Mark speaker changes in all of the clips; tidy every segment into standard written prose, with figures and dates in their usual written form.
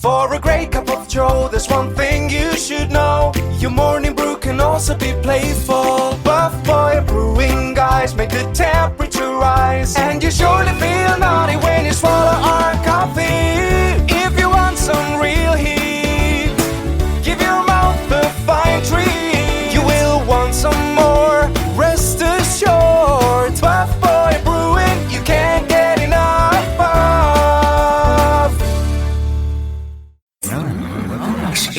Speaker 1: For a great cup of joe, there's one thing you should know. Your morning brew can also be playful. Buff Boy Brewing guys make the temperature rise. And you surely feel naughty when you swallow our coffee. If you want some real heat, give your mouth a fine treat. You will want some more, rest assured. Buff Boy Brewing, you can't get enough of.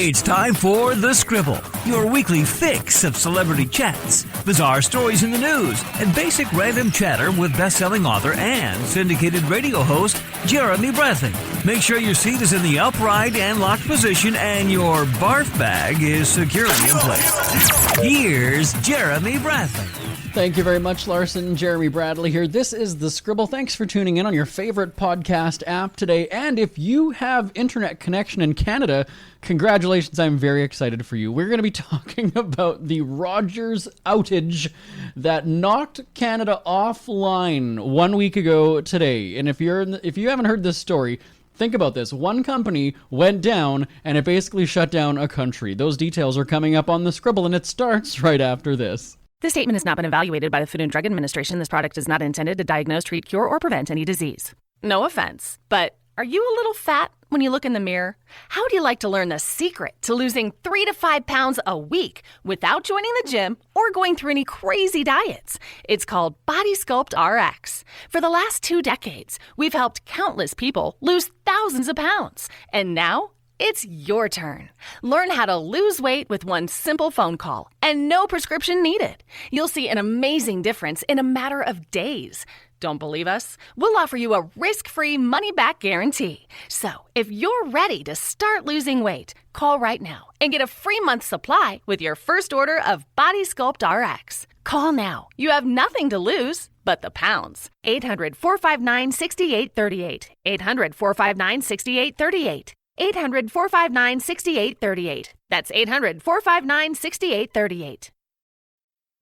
Speaker 2: It's time for The Scribble, your weekly fix of celebrity chats, bizarre stories in the news, and basic random chatter with best-selling author and syndicated radio host Jeremy Bradley. Make sure your seat is in the upright and locked position and your barf bag is securely in place. Here's Jeremy Bradley.
Speaker 3: Thank you very much, Larson. Jeremy Bradley here. This is The Scribble. Thanks for tuning in on your favorite podcast app today. And if you have internet connection in Canada, congratulations. I'm very excited for you. We're going to be talking about the Rogers outage that knocked Canada offline 1 week ago today. And if you haven't heard this story, think about this. One company went down and it basically shut down a country. Those details are coming up on The Scribble, and it starts right after this.
Speaker 4: This statement has not been evaluated by the Food and Drug Administration. This product is not intended to diagnose, treat, cure, or prevent any disease. No offense, but are you a little fat when you look in the mirror? How would you like to learn the secret to losing 3 to 5 pounds a week without joining the gym or going through any crazy diets? It's called Body Sculpt RX. For the last 2 decades, we've helped countless people lose thousands of pounds. And now, it's your turn. Learn how to lose weight with one simple phone call and no prescription needed. You'll see an amazing difference in a matter of days. Don't believe us? We'll offer you a risk-free money-back guarantee. So, if you're ready to start losing weight, call right now and get a free month supply with your first order of Body Sculpt RX. Call now. You have nothing to lose but the pounds. 800-459-6838. 800-459-6838. 800-459-6838. That's 800-459-6838.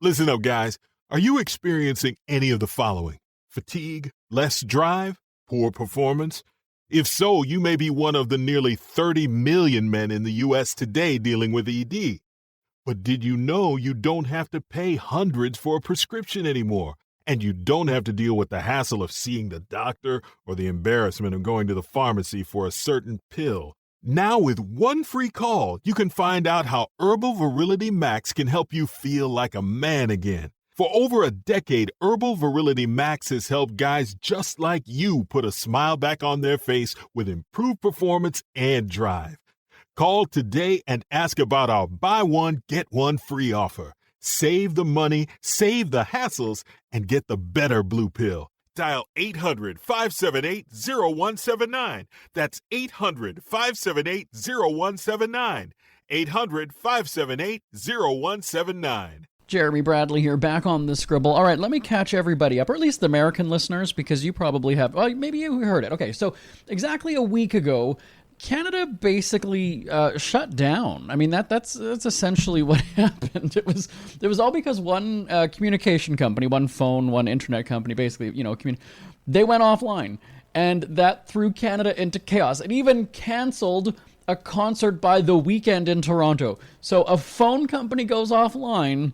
Speaker 5: Listen up, guys. Are you experiencing any of the following? Fatigue, less drive, poor performance? If so, you may be one of the nearly 30 million men in the U.S. today dealing with ED. But did you know you don't have to pay hundreds for a prescription anymore? And you don't have to deal with the hassle of seeing the doctor or the embarrassment of going to the pharmacy for a certain pill. Now with one free call, you can find out how Herbal Virility Max can help you feel like a man again. For over a decade, Herbal Virility Max has helped guys just like you put a smile back on their face with improved performance and drive. Call today and ask about our buy one, get one free offer. Save the money, save the hassles, and get the better blue pill. Dial 800-578-0179. That's 800-578-0179. 800-578-0179.
Speaker 3: Jeremy Bradley here, back on The Scribble. All right, let me catch everybody up, or at least the American listeners, because you probably have, well, maybe you heard it. Okay, so exactly a week ago, Canada basically shut down. I mean, that's essentially what happened. It was all because one communication company, one phone, one internet company, basically, they went offline, and that threw Canada into chaos. It even canceled a concert by The Weeknd in Toronto. So a phone company goes offline,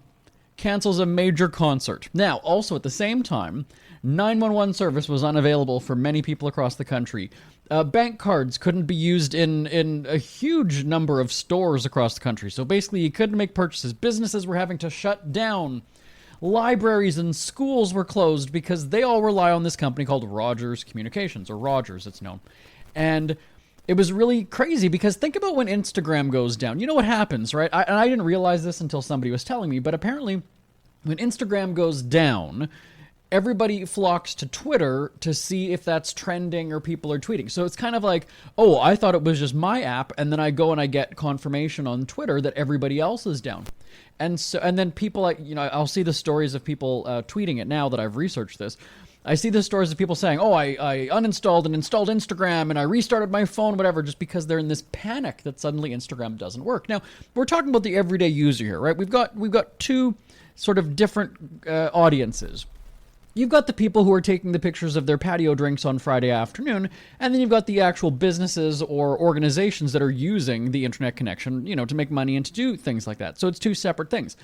Speaker 3: cancels a major concert. Now, also at the same time, 911 service was unavailable for many people across the country. Bank cards couldn't be used in a huge number of stores across the country. So basically, you couldn't make purchases. Businesses were having to shut down. Libraries and schools were closed because they all rely on this company called Rogers Communications, or Rogers, it's known. And it was really crazy because think about when Instagram goes down. You know what happens, right? I didn't realize this until somebody was telling me, but apparently when Instagram goes down, everybody flocks to Twitter to see if that's trending or people are tweeting. So it's kind of like, oh, I thought it was just my app, and then I go and I get confirmation on Twitter that everybody else is down. And then people, I'll see the stories of people tweeting it now that I've researched this. I see the stories of people saying, oh, I uninstalled and installed Instagram and I restarted my phone, whatever, just because they're in this panic that suddenly Instagram doesn't work. Now, we're talking about the everyday user here, right? We've got two sort of different audiences. You've got the people who are taking the pictures of their patio drinks on Friday afternoon, and then you've got the actual businesses or organizations that are using the internet connection, to make money and to do things like that. So it's two separate things.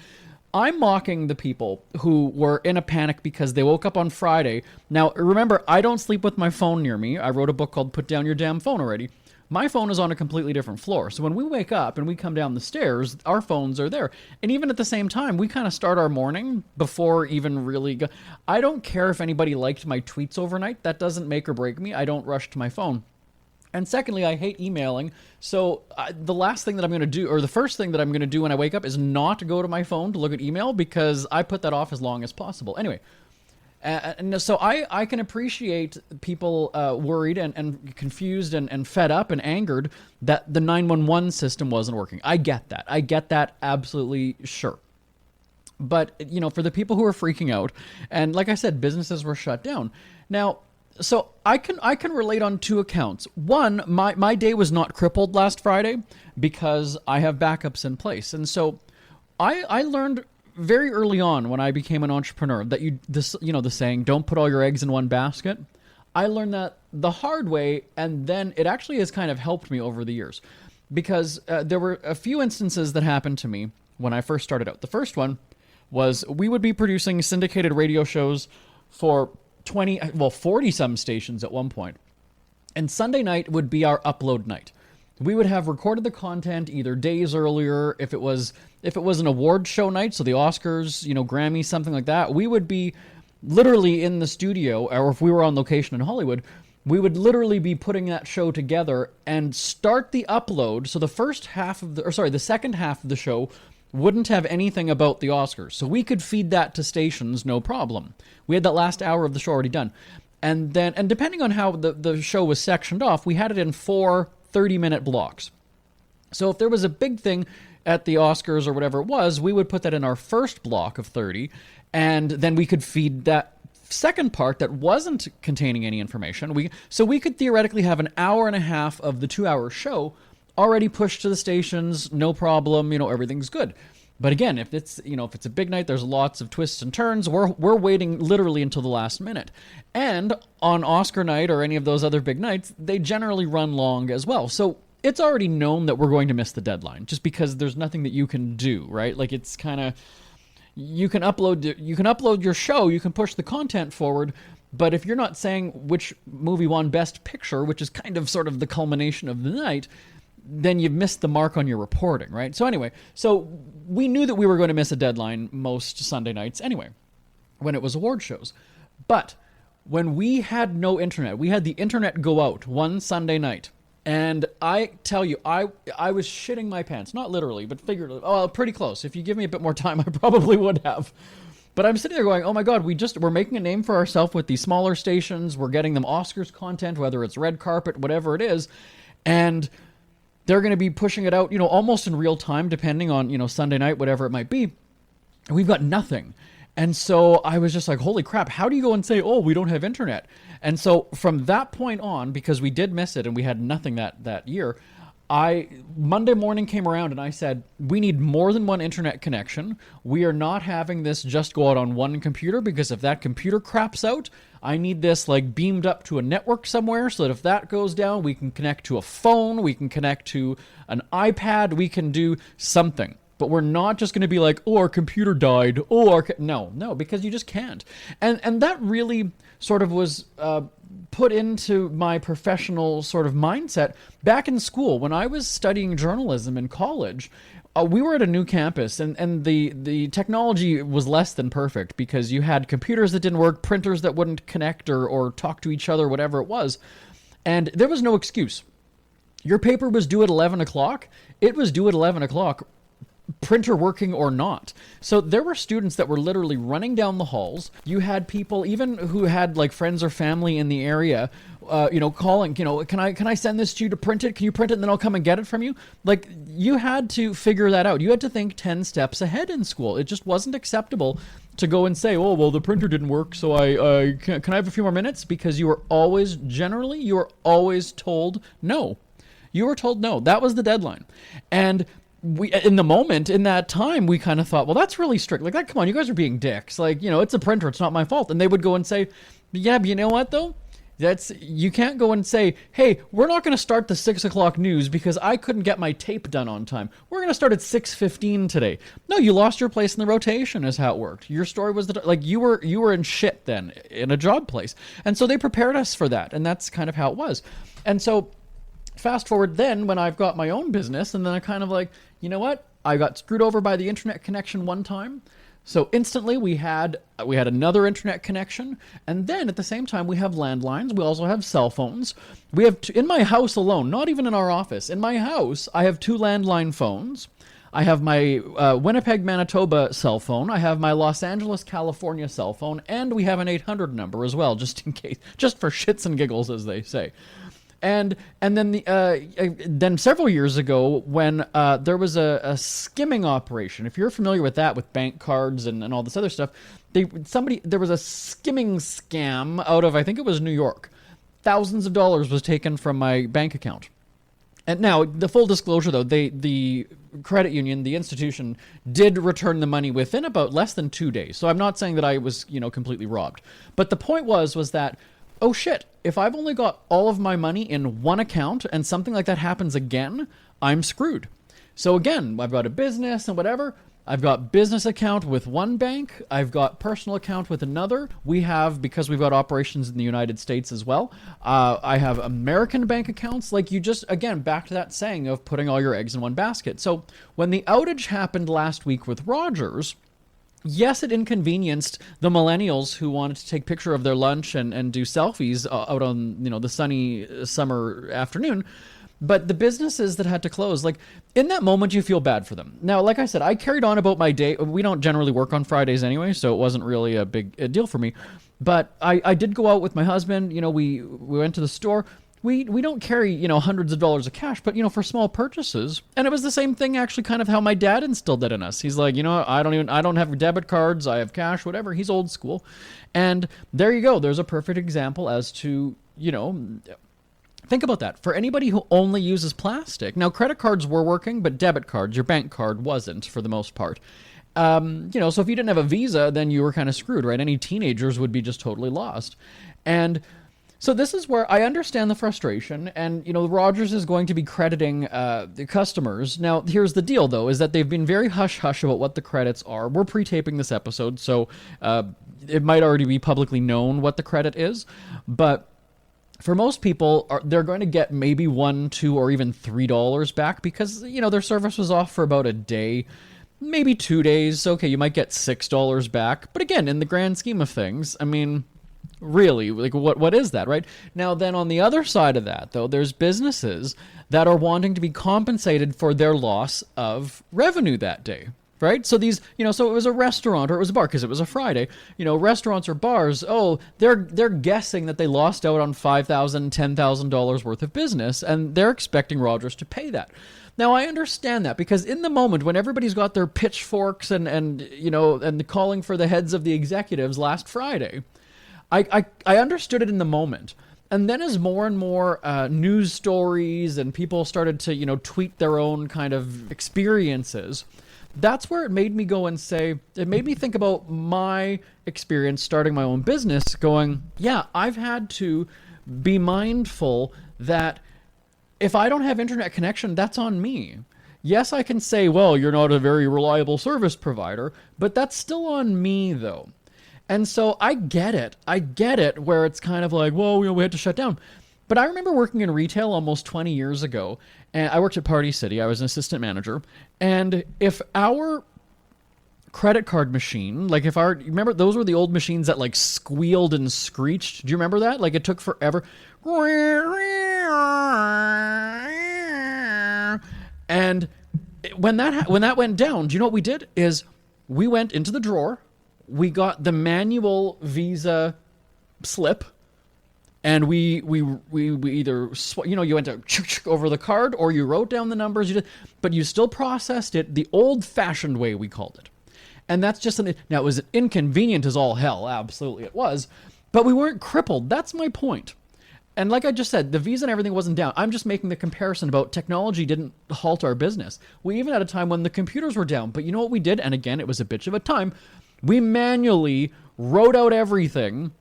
Speaker 3: I'm mocking the people who were in a panic because they woke up on Friday. Now, remember, I don't sleep with my phone near me. I wrote a book called Put Down Your Damn Phone Already. My phone is on a completely different floor. So when we wake up and we come down the stairs, our phones are there. And even at the same time, we kind of start our morning before even really go. I don't care if anybody liked my tweets overnight. That doesn't make or break me. I don't rush to my phone. And secondly, I hate emailing. So the last thing that I'm going to do, or the first thing that I'm going to do when I wake up is not go to my phone to look at email because I put that off as long as possible. Anyway. And so I can appreciate people worried and confused and fed up and angered that the 911 system wasn't working. I get that. I get that absolutely sure. But, for the people who are freaking out, and like I said, businesses were shut down. Now, so I can relate on two accounts. One, my day was not crippled last Friday because I have backups in place. And so I learned very early on when I became an entrepreneur that the saying, don't put all your eggs in one basket. I learned that the hard way, and then it actually has kind of helped me over the years because there were a few instances that happened to me when I first started out. The first one was we would be producing syndicated radio shows for 40 some stations at one point. And Sunday night would be our upload night. We would have recorded the content either days earlier. If it was an award show night, so the Oscars, Grammys, something like that, we would be literally in the studio, or if we were on location in Hollywood, we would literally be putting that show together and start the upload. So the second half of the show wouldn't have anything about the Oscars. So we could feed that to stations, no problem. We had that last hour of the show already done. And depending on how the show was sectioned off, we had it in 4 30-minute blocks. So if there was a big thing at the Oscars or whatever it was, we would put that in our first block of 30, and then we could feed that second part that wasn't containing any information. So we could theoretically have an hour and a half of the 2-hour show already pushed to the stations, no problem, everything's good. But again, if it's a big night, there's lots of twists and turns. We're waiting literally until the last minute. And on Oscar night or any of those other big nights, they generally run long as well. So it's already known that we're going to miss the deadline just because there's nothing that you can do, right? Like it's kind of, you can upload your show, you can push the content forward, but if you're not saying which movie won Best Picture, which is kind of sort of the culmination of the night, then you've missed the mark on your reporting, right? So anyway, we knew that we were going to miss a deadline most Sunday nights anyway, when it was award shows. But when we had no internet, we had the internet go out one Sunday night. And I tell you, I was shitting my pants. Not literally, but figuratively. Oh, pretty close. If you give me a bit more time, I probably would have. But I'm sitting there going, oh my God, we're making a name for ourselves with these smaller stations. We're getting them Oscars content, whether it's red carpet, whatever it is. And they're going to be pushing it out, almost in real time, depending on, Sunday night, whatever it might be. And we've got nothing. And so I was just like, holy crap, how do you go and say, oh, we don't have internet? And so from that point on, because we did miss it and we had nothing that year, Monday morning came around and I said, we need more than one internet connection. We are not having this just go out on one computer, because if that computer craps out, I need this beamed up to a network somewhere so that if that goes down, we can connect to a phone, we can connect to an iPad, we can do something. But we're not just going to be like, oh, our computer died. Oh, no, because you just can't. And that really sort of was put into my professional sort of mindset back in school. When I was studying journalism in college, we were at a new campus, and the technology was less than perfect because you had computers that didn't work, printers that wouldn't connect or talk to each other, whatever it was. And there was no excuse. Your paper was due at 11 o'clock. It was due at 11 o'clock. Printer working or not. So there were students that were literally running down the halls. You had people even who had friends or family in the area, calling, can I send this to you to print it? Can you print it and then I'll come and get it from you? You had to figure that out. You had to think 10 steps ahead in school. It just wasn't acceptable to go and say, oh, well, the printer didn't work, so can I have a few more minutes? Because you were always told no. You were told no. That was the deadline. And we, in the moment, in that time, we kind of thought, well, that's really strict. Like, that, come on, you guys are being dicks. Like, it's a printer. It's not my fault. And they would go and say, yeah, but you know what, though? You can't go and say, hey, we're not going to start the 6 o'clock news because I couldn't get my tape done on time. We're going to start at 6:15 today. No, you lost your place in the rotation is how it worked. Your story was like you were in shit then in a job place. And so they prepared us for that. And that's kind of how it was. And so fast forward then when I've got my own business, and then I kind of like, you know what? I got screwed over by the internet connection one time. So instantly we had another internet connection, and then at the same time we have landlines. We also have cell phones. We have in my house alone, not even in our office. In my house, I have 2 landline phones. I have my Winnipeg, Manitoba cell phone. I have my Los Angeles, California cell phone, and we have an 800 number as well, just in case, just for shits and giggles, as they say. And then then several years ago, when there was a skimming operation. If you're familiar with that, with bank cards and all this other stuff, there was a skimming scam out of, I think it was New York. Thousands of dollars was taken from my bank account. And now, the full disclosure though, the credit union, the institution, did return the money within about less than 2 days. So I'm not saying that I was completely robbed, but the point was that, oh shit, if I've only got all of my money in one account and something like that happens again, I'm screwed. So again, I've got a business and whatever. I've got business account with one bank. I've got personal account with another. We have, because we've got operations in the United States as well, I have American bank accounts. Like, you just, again, back to that saying of putting all your eggs in one basket. So when the outage happened last week with Rogers, yes, it inconvenienced the millennials who wanted to take a picture of their lunch and do selfies out on the sunny summer afternoon. But the businesses that had to close, like, in that moment, you feel bad for them. Now, like I said, I carried on about my day. We don't generally work on Fridays anyway, so it wasn't really a big deal for me. But I did go out with my husband. We went to the store. We don't carry, hundreds of dollars of cash, but, for small purchases. And it was the same thing, actually, kind of how my dad instilled that in us. He's like, I don't have debit cards. I have cash, whatever. He's old school. And there you go. There's a perfect example as to, think about that. For anybody who only uses plastic. Now, credit cards were working, but debit cards, your bank card, wasn't for the most part. So if you didn't have a Visa, then you were kind of screwed, right? Any teenagers would be just totally lost. And so this is where I understand the frustration, and, Rogers is going to be crediting the customers. Now, here's the deal, though, is that they've been very hush-hush about what the credits are. We're pre-taping this episode, so it might already be publicly known what the credit is, but for most people, they're going to get maybe $1, $2, or even $3 back because, their service was off for about a day, maybe 2 days. Okay, you might get $6 back, but again, in the grand scheme of things, I mean, really, like, what is that, right? Now, then on the other side of that, though, there's businesses that are wanting to be compensated for their loss of revenue that day, right? So these, so it was a restaurant or it was a bar because it was a Friday, restaurants or bars, they're guessing that they lost out on $5,000, $10,000 worth of business, and they're expecting Rogers to pay that. Now, I understand that because in the moment when everybody's got their pitchforks and calling for the heads of the executives last Friday, I understood it in the moment. And then as more and more news stories and people started to, tweet their own kind of experiences, that's where it made me go and say, it made me think about my experience starting my own business going, yeah, I've had to be mindful that if I don't have internet connection, that's on me. Yes, I can say, well, you're not a very reliable service provider, but that's still on me though. And so I get it where it's kind of like, well, we had to shut down. But I remember working in retail almost 20 years ago, and I worked at Party City. I was an assistant manager. And if our credit card machine, like remember those were the old machines that like squealed and screeched? Do you remember that? Like it took forever. And when that went down, do you know what we did? Is we went into the drawer, we got the manual Visa slip, and we either, you went to over the card or you wrote down the numbers, but you still processed it the old-fashioned way, we called it. And that's just something, now it was inconvenient as all hell, absolutely it was, but we weren't crippled. That's my point. And like I just said, the Visa and everything wasn't down. I'm just making the comparison about technology didn't halt our business. We even had a time when the computers were down. But you know what we did? And again, it was a bitch of a time. We manually wrote out everything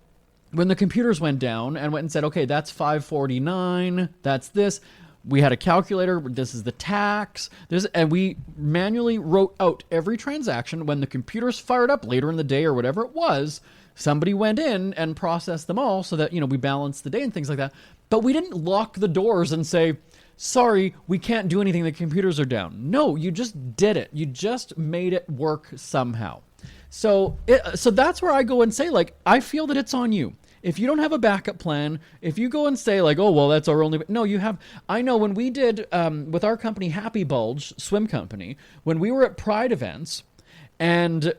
Speaker 3: when the computers went down and went and said, okay, that's $5.49, that's this. We had a calculator, this is the tax, and we manually wrote out every transaction. When the computers fired up later in the day or whatever it was, somebody went in and processed them all so that, we balanced the day and things like that. But we didn't lock the doors and say, sorry, we can't do anything, the computers are down. No, you just did it. You just made it work somehow. So that's where I go and say, like, I feel that it's on you. If you don't have a backup plan, if you go and say like, oh, well, that's our only... No, you have... I know when we did, with our company, Happy Bulge Swim Company, when we were at Pride events and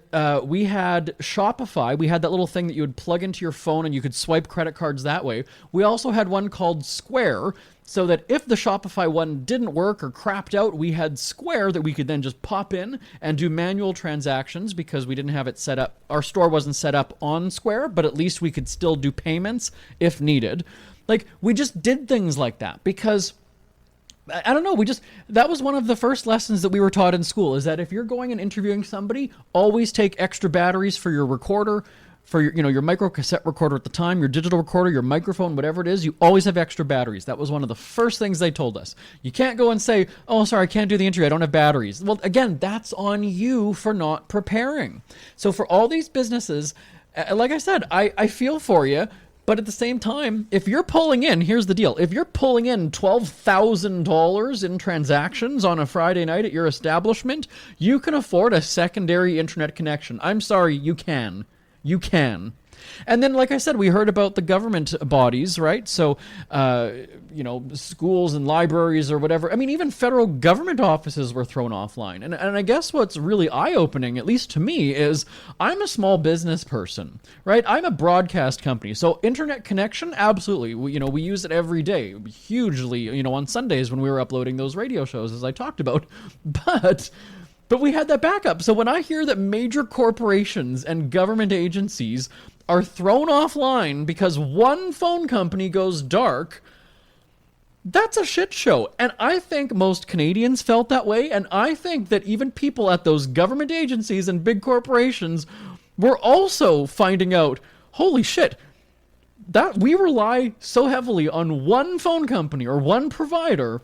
Speaker 3: we had Shopify, we had that little thing that you would plug into your phone and you could swipe credit cards that way. We also had one called Square, so that if the Shopify one didn't work or crapped out, we had Square that we could then just pop in and do manual transactions because we didn't have it set up. Our store wasn't set up on Square, but at least we could still do payments if needed. Like, we just did things like that because... I don't know, that was one of the first lessons that we were taught in school, is that if you're going and interviewing somebody, always take extra batteries for your recorder, for your micro cassette recorder at the time, your digital recorder, your microphone, whatever it is, you always have extra batteries. That was one of the first things they told us. You can't go and say, oh, sorry, I can't do the interview, I don't have batteries. Well, again, that's on you for not preparing. So for all these businesses, like I said, I feel for you. But at the same time, if you're pulling in, here's the deal. If you're pulling in $12,000 in transactions on a Friday night at your establishment, you can afford a secondary internet connection. I'm sorry, you can. You can. And then, like I said, we heard about the government bodies, right? So, schools and libraries or whatever. I mean, even federal government offices were thrown offline. And I guess what's really eye-opening, at least to me, is I'm a small business person, right? I'm a broadcast company. So internet connection, absolutely. We use it every day, hugely, on Sundays when we were uploading those radio shows, as I talked about. But we had that backup. So when I hear that major corporations and government agencies are thrown offline because one phone company goes dark, that's a shit show. And I think most Canadians felt that way. And I think that even people at those government agencies and big corporations were also finding out, holy shit, that we rely so heavily on one phone company or one provider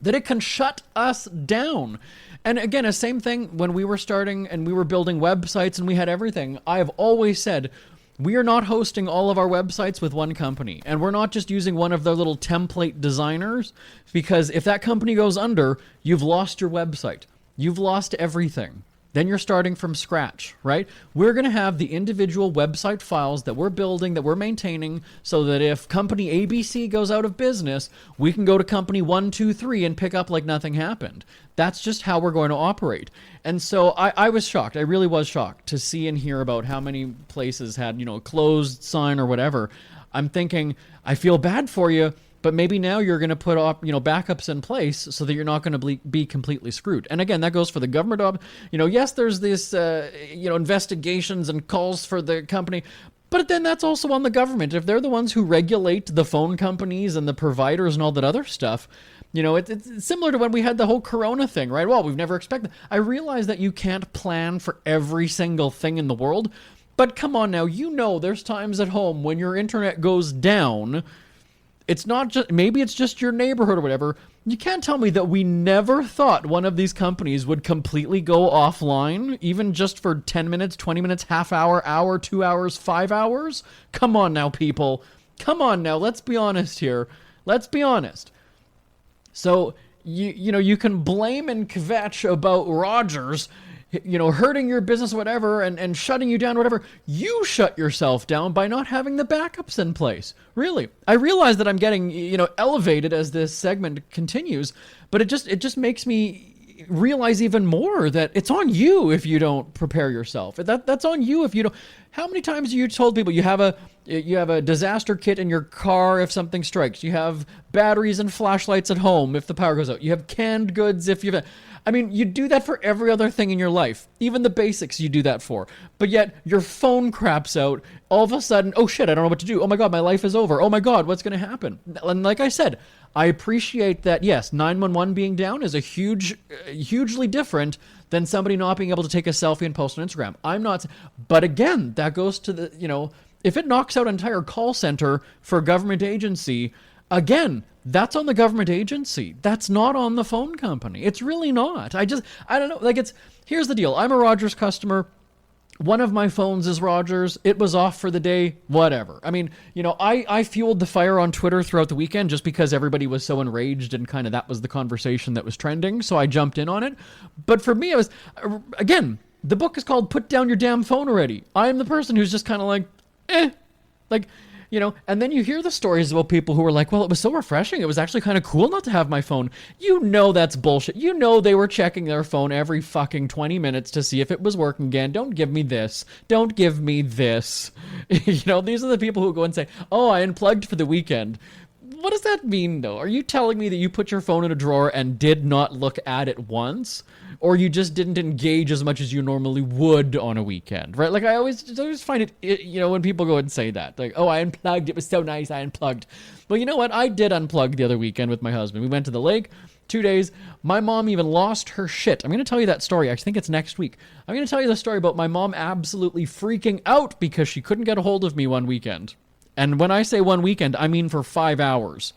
Speaker 3: that it can shut us down. And again, the same thing when we were starting and we were building websites and we had everything. I have always said, we are not hosting all of our websites with one company. And we're not just using one of their little template designers, because if that company goes under, you've lost your website. You've lost everything. Then you're starting from scratch, right? We're going to have the individual website files that we're building, that we're maintaining, so that if company ABC goes out of business, we can go to company 1, 2, 3 and pick up like nothing happened. That's just how we're going to operate. And so I was shocked. I really was shocked to see and hear about how many places had, a closed sign or whatever. I'm thinking, I feel bad for you, but maybe now you're going to put up, backups in place so that you're not going to be completely screwed. And again, that goes for the government. Yes, there's this, investigations and calls for the company, but then that's also on the government. If they're the ones who regulate the phone companies and the providers and all that other stuff, it's similar to when we had the whole Corona thing, right? Well, we've never expected. I realize that you can't plan for every single thing in the world, but come on now, there's times at home when your internet goes down. It's not just, maybe it's just your neighborhood or whatever. You can't tell me that we never thought one of these companies would completely go offline, even just for 10 minutes, 20 minutes, half hour, 2 hours, 5 hours. Come on now, people. Come on now. Let's be honest here. Let's be honest. So, you can blame and kvetch about Rogers, hurting your business, whatever, and shutting you down, whatever. You shut yourself down by not having the backups in place. Really. I realize that I'm getting, elevated as this segment continues, but it just makes me realize even more that it's on you if you don't prepare yourself. That's on you if you don't. how many times have you told people you have a disaster kit in your car if something strikes? You have batteries and flashlights at home if the power goes out. You have canned goods if you've... I mean, you do that for every other thing in your life. Even the basics you do that for. But yet, your phone craps out. All of a sudden, oh shit, I don't know what to do. Oh my god, my life is over. Oh my god, what's going to happen? And like I said, I appreciate that, yes, 911 being down is a hugely different than somebody not being able to take a selfie and post on Instagram. I'm not... But again, that goes to the, if it knocks out an entire call center for a government agency, again, that's on the government agency. That's not on the phone company. It's really not. I don't know. Here's the deal. I'm a Rogers customer. One of my phones is Rogers. It was off for the day. Whatever. I mean, I fueled the fire on Twitter throughout the weekend just because everybody was so enraged and kind of that was the conversation that was trending. So I jumped in on it. But for me, again, the book is called Put Down Your Damn Phone Already. I'm the person who's just kind of like, and then you hear the stories about people who were like, well, it was so refreshing. It was actually kind of cool not to have my phone. That's bullshit. They were checking their phone every fucking 20 minutes to see if it was working again. Don't give me this. Don't give me this. These are the people who go and say, oh, I unplugged for the weekend. What does that mean, though? Are you telling me that you put your phone in a drawer and did not look at it once? Or you just didn't engage as much as you normally would on a weekend, right? Like, I always find it, when people go and say that. Like, oh, I unplugged. It was so nice. I unplugged. Well, you know what? I did unplug the other weekend with my husband. We went to the lake, 2 days. My mom even lost her shit. I'm going to tell you that story. I think it's next week. I'm going to tell you the story about my mom absolutely freaking out because she couldn't get a hold of me one weekend. And when I say one weekend, I mean for 5 hours.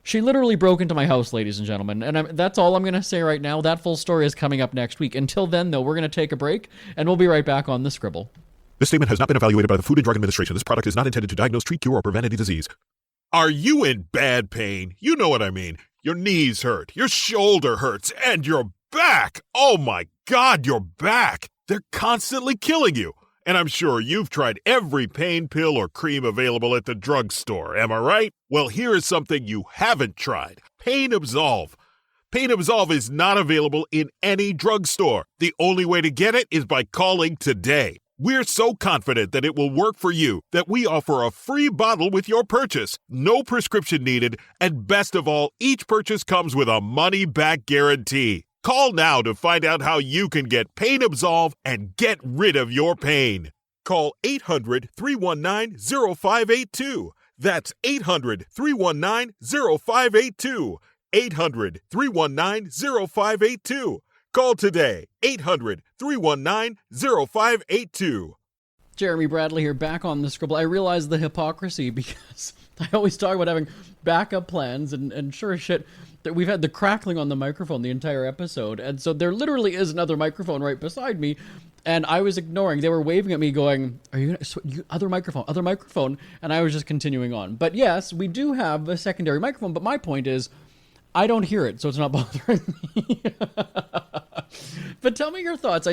Speaker 3: She literally broke into my house, ladies and gentlemen, and that's all I'm going to say right now. That full story is coming up next week. Until then, though, we're going to take a break, and we'll be right back on The Scribble.
Speaker 5: This statement has not been evaluated by the Food and Drug Administration. This product is not intended to diagnose, treat, cure, or prevent any disease. Are you in bad pain? You know what I mean. Your knees hurt, your shoulder hurts, and your back. Oh my God, your back. They're constantly killing you. And I'm sure you've tried every pain pill or cream available at the drugstore, am I right? Well, here is something you haven't tried. Pain Absolve. Pain Absolve is not available in any drugstore. The only way to get it is by calling today. We're so confident that it will work for you that we offer a free bottle with your purchase. No prescription needed, and best of all, each purchase comes with a money-back guarantee. Call now to find out how you can get Pain Absolve and get rid of your pain. Call 800-319-0582. That's 800-319-0582. 800-319-0582. Call today. 800-319-0582.
Speaker 3: Jeremy Bradley here, back on The Scribble. I realize the hypocrisy because I always talk about having backup plans, and sure as shit, that we've had the crackling on the microphone the entire episode, and so there literally is another microphone right beside me, and I was ignoring. They were waving at me going, are you other microphone, and I was just continuing on. But yes, we do have a secondary microphone, but my point is, I don't hear it, so it's not bothering me. But tell me your thoughts.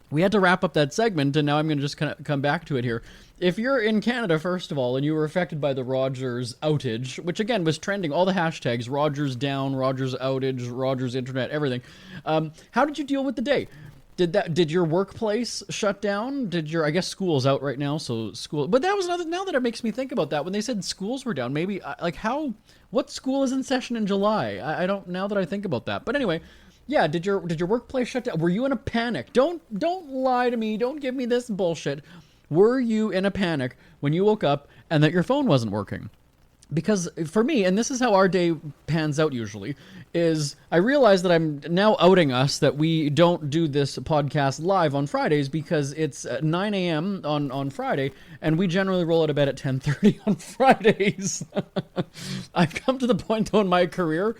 Speaker 3: We had to wrap up that segment, and now I'm going to just kind of come back to it here. If you're in Canada, first of all, and you were affected by the Rogers outage, which again was trending, all the hashtags, Rogers down, Rogers outage, Rogers internet, everything. How did you deal with the day? Did your workplace shut down? I guess school's out right now, so school. But that was another. Now that it makes me think about that, when they said schools were down, maybe what school is in session in July? I don't. Now that I think about that, but anyway. Yeah, did your workplace shut down? Were you in a panic? Don't lie to me. Don't give me this bullshit. Were you in a panic when you woke up and that your phone wasn't working? Because for me, and this is how our day pans out usually, is I realize that I'm now outing us that we don't do this podcast live on Fridays because it's 9 a.m. on Friday, and we generally roll out of bed at 10:30 on Fridays. I've come to the point, though, in my career,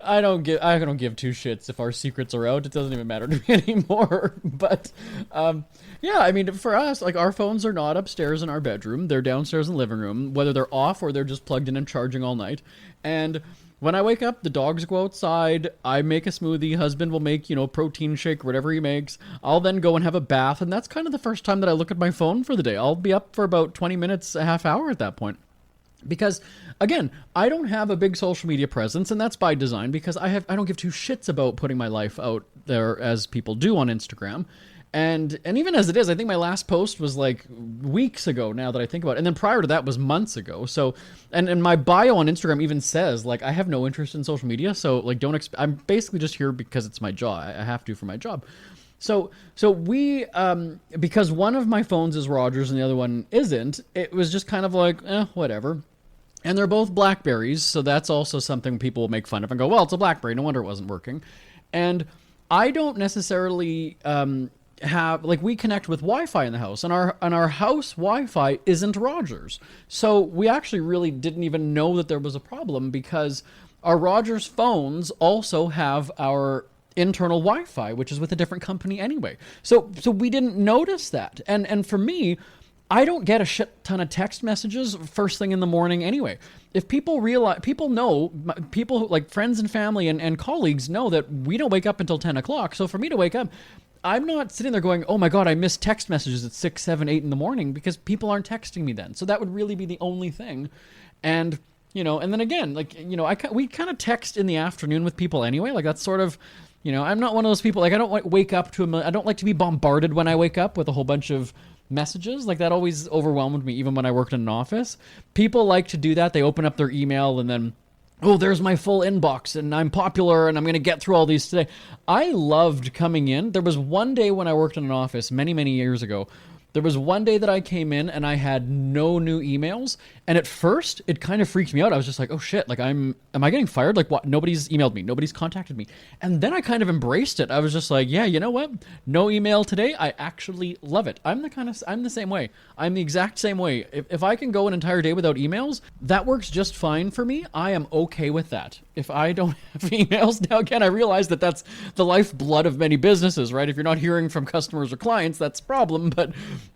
Speaker 3: I don't give two shits if our secrets are out. It doesn't even matter to me anymore. But yeah, I mean, for us, like, our phones are not upstairs in our bedroom. They're downstairs in the living room, whether they're off or they're just plugged in and charging all night. And when I wake up, the dogs go outside. I make a smoothie. Husband will make, protein shake, whatever he makes. I'll then go and have a bath. And that's kind of the first time that I look at my phone for the day. I'll be up for about 20 minutes, a half hour at that point. Because, again, I don't have a big social media presence, and that's by design, because I don't give two shits about putting my life out there as people do on Instagram. And even as it is, I think my last post was like weeks ago now that I think about it. And then prior to that was months ago. So, and my bio on Instagram even says, like, I have no interest in social media. So, like, I'm basically just here because it's my job. I have to for my job. So we, because one of my phones is Rogers and the other one isn't, it was just kind of like, whatever. And they're both Blackberries. So that's also something people will make fun of and go, well, it's a Blackberry. No wonder it wasn't working. And I don't necessarily, we connect with Wi-Fi in the house, and our house Wi-Fi isn't Rogers. So we actually really didn't even know that there was a problem because our Rogers phones also have our internal Wi-Fi, which is with a different company anyway. So we didn't notice that. And for me, I don't get a shit ton of text messages first thing in the morning anyway. If people know, like friends and family and colleagues know that we don't wake up until 10 o'clock. So for me to wake up, I'm not sitting there going, oh my God, I missed text messages at 6, 7, 8 in the morning because people aren't texting me then. So that would really be the only thing. And, and then again, like, we kind of text in the afternoon with people anyway. Like that's sort of, I'm not one of those people, like I don't wake up I don't like to be bombarded when I wake up with a whole bunch of messages. Like that always overwhelmed me even when I worked in an office. People like to do that. They open up their email and then, oh, there's my full inbox and I'm popular and I'm going to get through all these today. I loved coming in. There was one day when I worked in an office many, many years ago. There was one day that I came in and I had no new emails. And at first, it kind of freaked me out. I was just like, oh shit, like am I getting fired? Like what? Nobody's emailed me. Nobody's contacted me. And then I kind of embraced it. I was just like, yeah, you know what? No email today. I actually love it. I'm the same way. I'm the exact same way. If I can go an entire day without emails, that works just fine for me. I am okay with that. If I don't have emails, now again, I realize that that's the lifeblood of many businesses, right? If you're not hearing from customers or clients, that's a problem.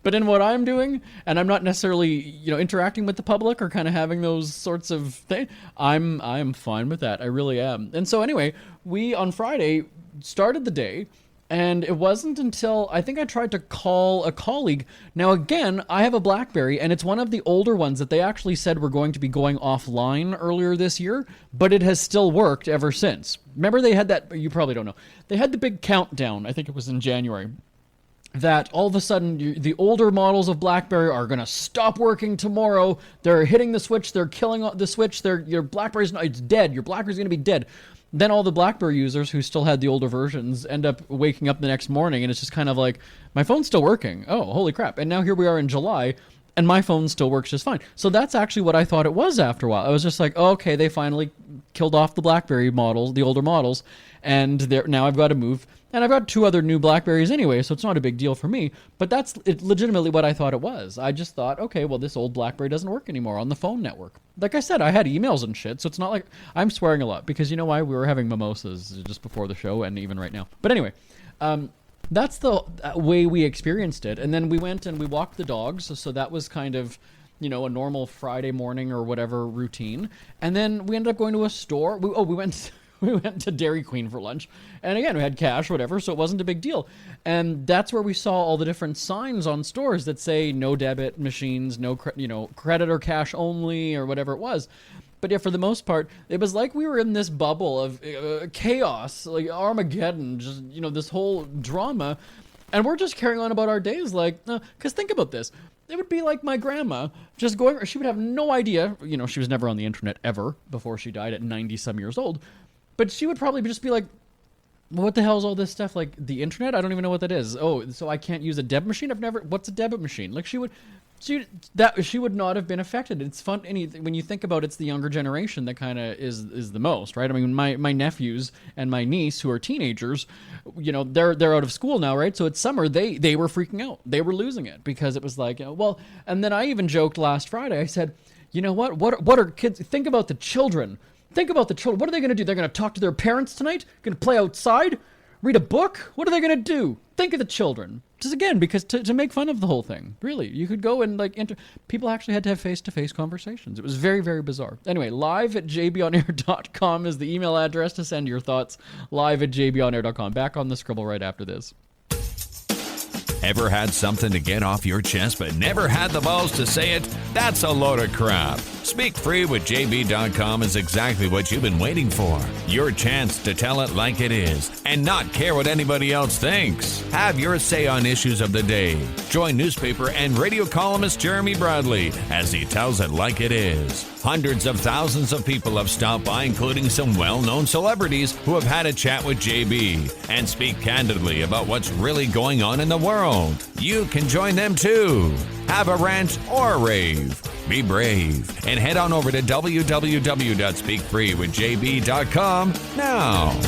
Speaker 3: But in what I'm doing, and I'm not necessarily, interacting with the public or kind of having those sorts of things, I'm fine with that. I really am. And so anyway, we on Friday started the day, and it wasn't until I think I tried to call a colleague. Now again, I have a BlackBerry, and it's one of the older ones that they actually said were going to be going offline earlier this year, but it has still worked ever since. Remember they had that, you probably don't know, they had the big countdown, I think it was in January, that all of a sudden the older models of BlackBerry are going to stop working tomorrow. They're hitting the switch. They're killing the switch. Your BlackBerry's it's dead. Your BlackBerry's going to be dead. Then all the BlackBerry users who still had the older versions end up waking up the next morning, and it's just kind of like, my phone's still working. Oh, holy crap. And now here we are in July, and my phone still works just fine. So that's actually what I thought it was after a while. I was just like, oh, okay, they finally killed off the BlackBerry models, the older models, and now I've got to move. And I've got 2 other new BlackBerries anyway, so it's not a big deal for me. But that's legitimately what I thought it was. I just thought, okay, well, this old BlackBerry doesn't work anymore on the phone network. Like I said, I had emails and shit, so it's not like I'm swearing a lot because you know why? We were having mimosas just before the show and even right now. But anyway, that's the way we experienced it. And then we went and we walked the dogs, so that was kind of, a normal Friday morning or whatever routine. And then we ended up going to a store. We went to Dairy Queen for lunch. And again, we had cash, whatever, so it wasn't a big deal. And that's where we saw all the different signs on stores that say no debit machines, no credit or cash only or whatever it was. But yeah, for the most part, it was like we were in this bubble of chaos, like Armageddon, just, this whole drama. And we're just carrying on about our days like, because think about this. It would be like my grandma just going, she would have no idea, she was never on the internet ever before she died at 90-some years old. But she would probably just be like, well, what the hell is all this stuff? Like the internet? I don't even know what that is. Oh, so I can't use a debit machine? What's a debit machine? Like she would not have been affected. It's fun. When you think about it, it's the younger generation that kind of is the most, right? I mean, my nephews and my niece who are teenagers, they're out of school now, right? So it's summer. They were freaking out. They were losing it because it was like, well, and then I even joked last Friday. I said, you know what are kids? Think about the children. Think about the children. What are they going to do? They're going to talk to their parents tonight? Going to play outside? Read a book? What are they going to do? Think of the children. Just again, because to make fun of the whole thing. Really. You could go and people actually had to have face-to-face conversations. It was very, very bizarre. Anyway, live@jbonair.com is the email address to send your thoughts. Live@jbonair.com. Back on the Scribble right after this.
Speaker 6: Ever had something to get off your chest but never had the balls to say it? That's a load of crap. Speak Free with JB.com is exactly what you've been waiting for. Your chance to tell it like it is and not care what anybody else thinks. Have your say on issues of the day. Join newspaper and radio columnist Jeremy Bradley as he tells it like it is. Hundreds of thousands of people have stopped by, including some well-known celebrities who have had a chat with JB and speak candidly about what's really going on in the world. You can join them too. Have a rant or a rave. Be brave and head on over to www.speakfreewithjb.com now.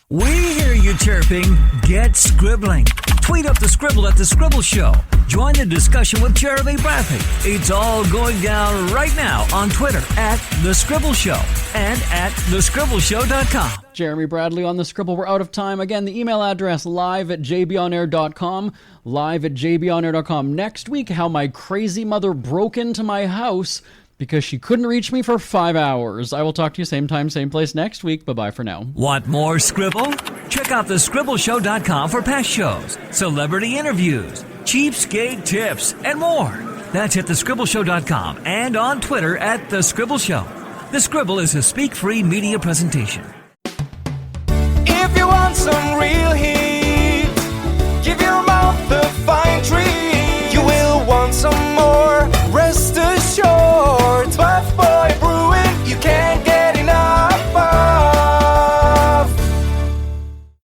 Speaker 2: We hear you chirping. Get scribbling. Tweet up the Scribble at The Scribble Show. Join the discussion with Jeremy Bradley. It's all going down right now on Twitter at The Scribble Show and at thescribbleshow.com.
Speaker 3: Jeremy Bradley on The Scribble. We're out of time. Again, the email address live@jbonair.com, live@jbonair.com. Next week, how my crazy mother broke into my house because she couldn't reach me for 5 hours. I will talk to you same time, same place next week. Bye-bye for now.
Speaker 2: Want more Scribble? Check out thescribbleshow.com for past shows, celebrity interviews, cheapskate tips, and more. That's at thescribbleshow.com and on Twitter at The Scribble Show. The Scribble is a Speak Free media presentation.
Speaker 1: If you want some